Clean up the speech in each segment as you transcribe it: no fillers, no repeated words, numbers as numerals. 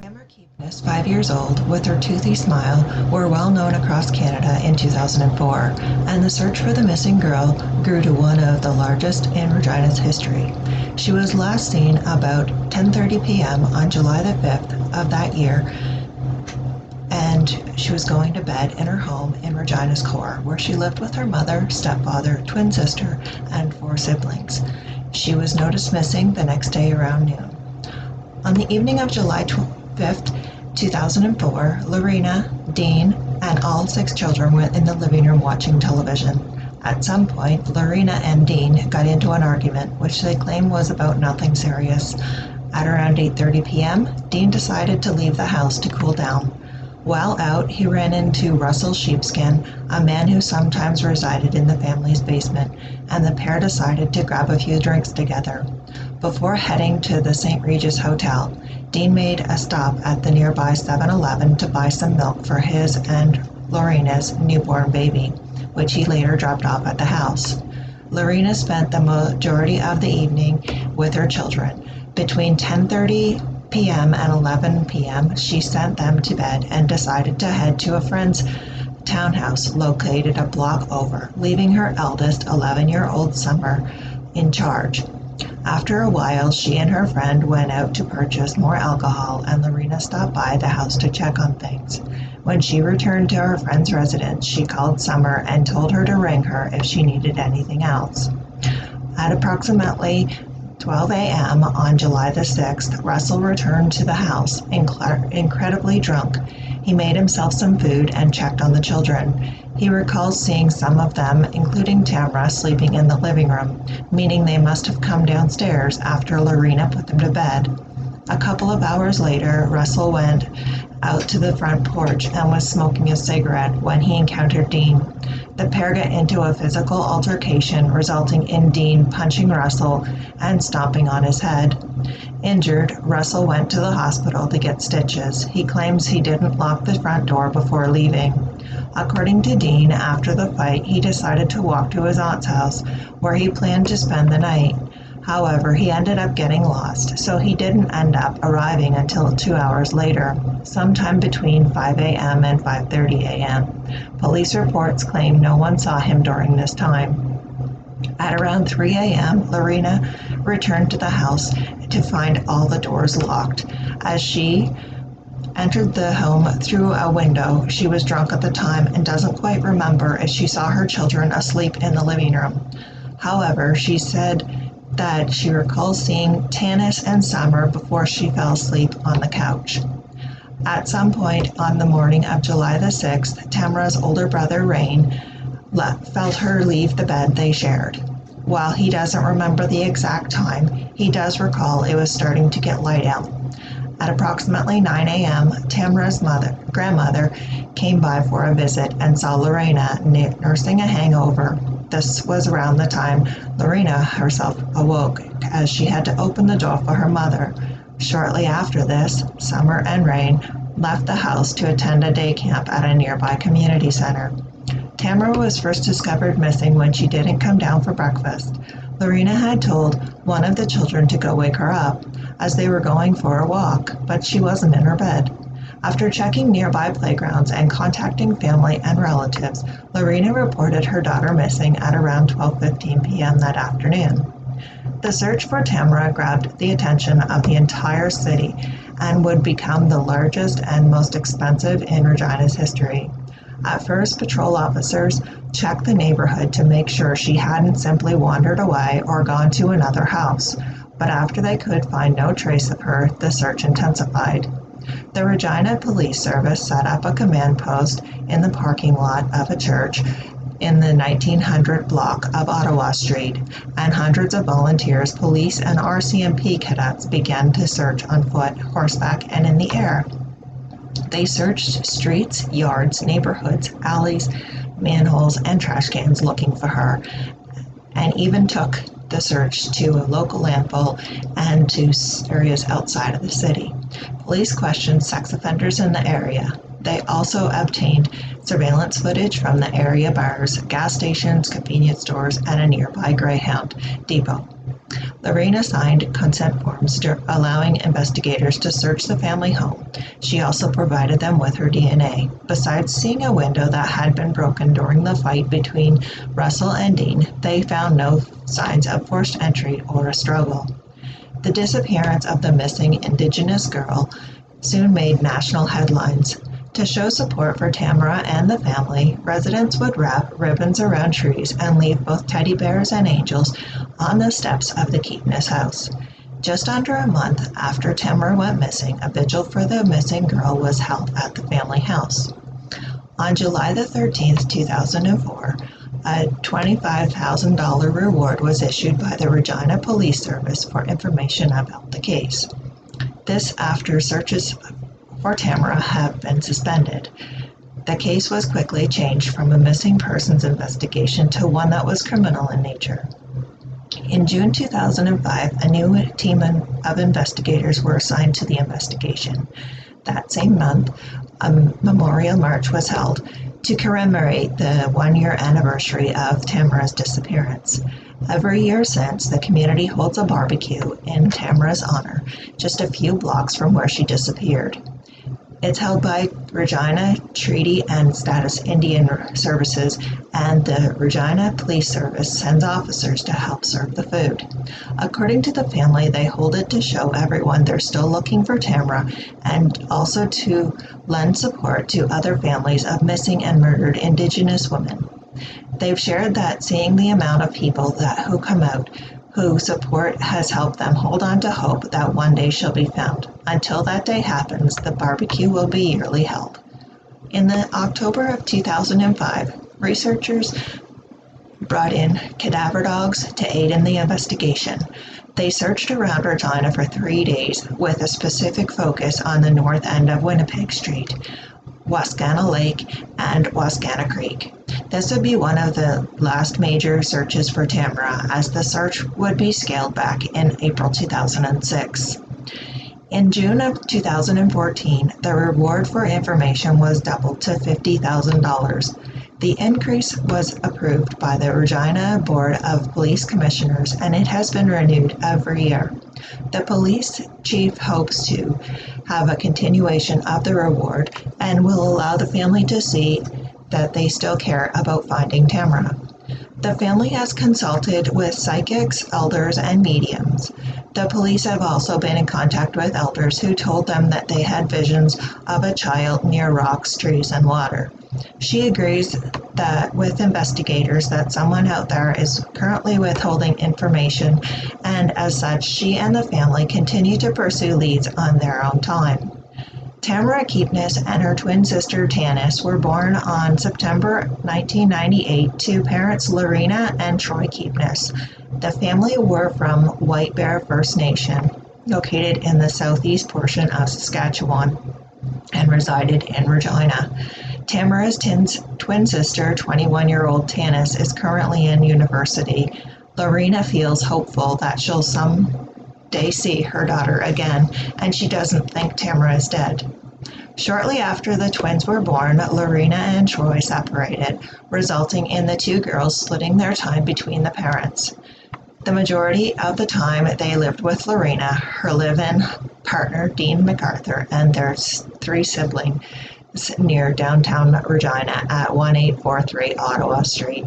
Tamra Keepness, 5 years old, with her toothy smile, were well known across Canada in 2004, and the search for the missing girl grew to one of the largest in Regina's history. She was last seen about 10:30 p.m. on July the 5th of that year, and she was going to bed in her home in Regina's core, where she lived with her mother, stepfather, twin sister, and 4 siblings. She was noticed missing the next day around noon. On the evening of July 5th, 2004, Lorena, Dean, and all 6 children were in the living room watching television. At some point, Lorena and Dean got into an argument, which they claim was about nothing serious. At around 8:30 p.m., Dean decided to leave the house to cool down. While out, he ran into Russell Sheepskin, a man who sometimes resided in the family's basement, and the pair decided to grab a few drinks together. Before heading to the St. Regis Hotel, Dean made a stop at the nearby 7-Eleven to buy some milk for his and Lorena's newborn baby, which he later dropped off at the house. Lorena spent the majority of the evening with her children. Between 10:30 p.m. and 11 p.m., she sent them to bed and decided to head to a friend's townhouse located a block over, leaving her eldest 11-year-old Summer in charge. After a while, she and her friend went out to purchase more alcohol, and Lorena stopped by the house to check on things. When she returned to her friend's residence, she called Summer and told her to ring her if she needed anything else. At approximately 12 a.m. on July the 6th, Russell returned to the house, incredibly drunk. He made himself some food and checked on the children. He recalls seeing some of them, including Tamra, sleeping in the living room, meaning they must have come downstairs after Lorena put them to bed. A couple of hours later, Russell went out to the front porch and was smoking a cigarette when he encountered Dean. The pair got into a physical altercation, resulting in Dean punching Russell and stomping on his head. Injured, Russell went to the hospital to get stitches. He claims he didn't lock the front door before leaving. According to Dean, after the fight, he decided to walk to his aunt's house, where he planned to spend the night. However, he ended up getting lost, so he didn't end up arriving until 2 hours later, sometime between 5 a.m. and 5:30 a.m. Police reports claim no one saw him during this time. At around 3 a.m., Lorena returned to the house to find all the doors locked. As she entered the home through a window, she was drunk at the time and doesn't quite remember if she saw her children asleep in the living room. However, she said that she recalls seeing Tanis and Summer before she fell asleep on the couch. At some point on the morning of July the 6th, Tamra's older brother, Rain, felt her leave the bed they shared. While he doesn't remember the exact time, he does recall it was starting to get light out. At approximately 9 a.m., Tamra's grandmother came by for a visit and saw Lorena nursing a hangover. This was around the time Lorena herself awoke, as she had to open the door for her mother. Shortly after this, Summer and Rain left the house to attend a day camp at a nearby community center. Tamra was first discovered missing when she didn't come down for breakfast. Lorena had told one of the children to go wake her up, as they were going for a walk, but she wasn't in her bed. After checking nearby playgrounds and contacting family and relatives, Lorena reported her daughter missing at around 12:15 p.m. that afternoon. The search for Tamra grabbed the attention of the entire city and would become the largest and most expensive in Regina's history. At first, patrol officers checked the neighborhood to make sure she hadn't simply wandered away or gone to another house, but after they could find no trace of her, the search intensified. The Regina Police Service set up a command post in the parking lot of a church in the 1900 block of Ottawa Street, and hundreds of volunteers, police, and RCMP cadets began to search on foot, horseback, and in the air. They searched streets, yards, neighborhoods, alleys, manholes, and trash cans looking for her, and even took the search to a local landfill and to areas outside of the city. Police questioned sex offenders in the area. They also obtained surveillance footage from the area bars, gas stations, convenience stores, and a nearby Greyhound depot. Lorena signed consent forms allowing investigators to search the family home. She also provided them with her DNA. Besides seeing a window that had been broken during the fight between Russell and Dean, they found no signs of forced entry or a struggle. The disappearance of the missing Indigenous girl soon made national headlines. To show support for Tamra and the family, residents would wrap ribbons around trees and leave both teddy bears and angels on the steps of the Keepness house. Just under a month after Tamra went missing, a vigil for the missing girl was held at the family house. On July the 13th, 2004, a $25,000 reward was issued by the Regina Police Service for information about the case. This after searches for Tamra have been suspended. The case was quickly changed from a missing persons investigation to one that was criminal in nature. In June 2005, a new team of investigators were assigned to the investigation. That same month, a memorial march was held to commemorate the one-year anniversary of Tamra's disappearance. Every year since, the community holds a barbecue in Tamra's honor, just a few blocks from where she disappeared. It's held by Regina Treaty and Status Indian Services, and the Regina Police Service sends officers to help serve the food. According to the family, they hold it to show everyone they're still looking for Tamra and also to lend support to other families of missing and murdered Indigenous women. They've shared that seeing the amount of people who come out who support has helped them hold on to hope that one day she'll be found. Until that day happens, the barbecue will be yearly held. In the October of 2005, researchers brought in cadaver dogs to aid in the investigation. They searched around Regina for 3 days with a specific focus on the north end of Winnipeg Street, Wascana Lake, and Wascana Creek. This would be one of the last major searches for Tamra, as the search would be scaled back in April 2006. In June of 2014, the reward for information was doubled to $50,000. The increase was approved by the Regina Board of Police Commissioners, and it has been renewed every year. The police chief hopes to have a continuation of the reward and will allow the family to see that they still care about finding Tamra. The family has consulted with psychics, elders, and mediums. The police have also been in contact with elders who told them that they had visions of a child near rocks, trees, and water. She agrees that with investigators that someone out there is currently withholding information, and as such, she and the family continue to pursue leads on their own time. Tamra Keepness and her twin sister Tanis were born on September 1998 to parents Lorena and Troy Keepness. The family were from White Bear First Nation, located in the southeast portion of Saskatchewan, and resided in Regina. Tamara's twin sister, 21-year-old Tanis, is currently in university. Lorena feels hopeful that she'll someday see her daughter again, and she doesn't think Tamra is dead. Shortly after the twins were born, Lorena and Troy separated, resulting in the two girls splitting their time between the parents. The majority of the time they lived with Lorena, her live-in partner Dean MacArthur, and their 3 siblings near downtown Regina at 1843 Ottawa Street.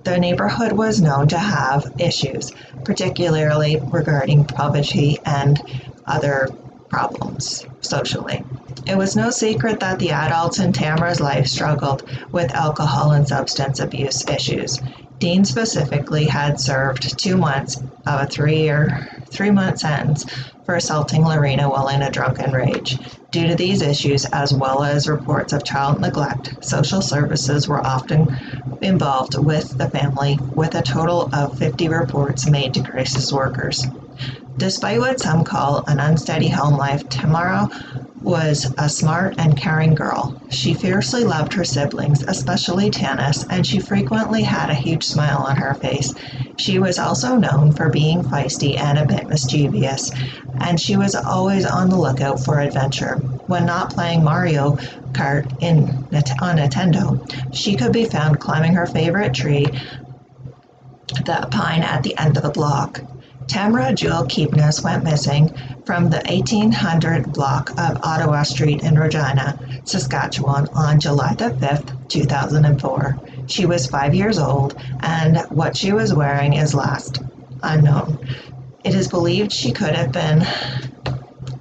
The neighborhood was known to have issues, particularly regarding poverty and other problems socially. It was no secret that the adults in Tamra's life struggled with alcohol and substance abuse issues. Dean specifically had served 2 months of a 3-month sentence for assaulting Lorena while in a drunken rage. Due to these issues, as well as reports of child neglect, social services were often involved with the family, with a total of 50 reports made to crisis workers. Despite what some call an unsteady home life, Tamra was a smart and caring girl. She fiercely loved her siblings, especially Tanis, and she frequently had a huge smile on her face. She was also known for being feisty and a bit mischievous, and she was always on the lookout for adventure. When not playing Mario Kart on Nintendo, she could be found climbing her favorite tree, the pine at the end of the block. Tamra Keepness went missing from the 1800 block of Ottawa Street in Regina, Saskatchewan on July the 5th, 2004. She was 5 years old, and what she was wearing is last unknown. It is believed she could have been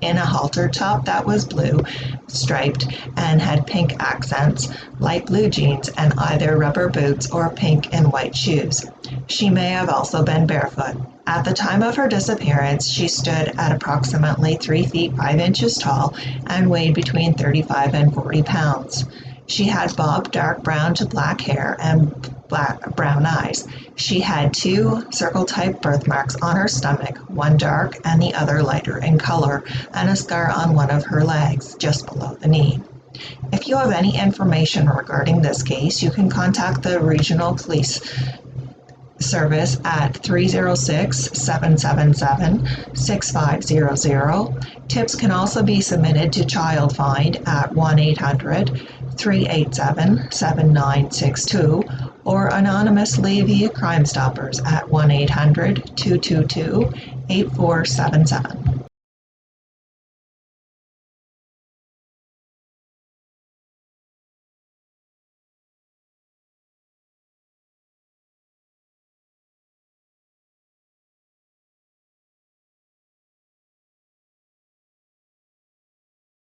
in a halter top that was blue, striped, and had pink accents, light blue jeans, and either rubber boots or pink and white shoes. She may have also been barefoot. At the time of her disappearance, she stood at approximately 3 feet 5 inches tall and weighed between 35 and 40 pounds. She had bobbed dark brown to black hair and brown eyes. She had 2 circle-type birthmarks on her stomach, one dark and the other lighter in color, and a scar on one of her legs, just below the knee. If you have any information regarding this case, you can contact the Regional Police Service at 306-777-6500. Tips can also be submitted to Child Find at 1-800-387-7962 or anonymously via Crime Stoppers at 1-800-222-8477.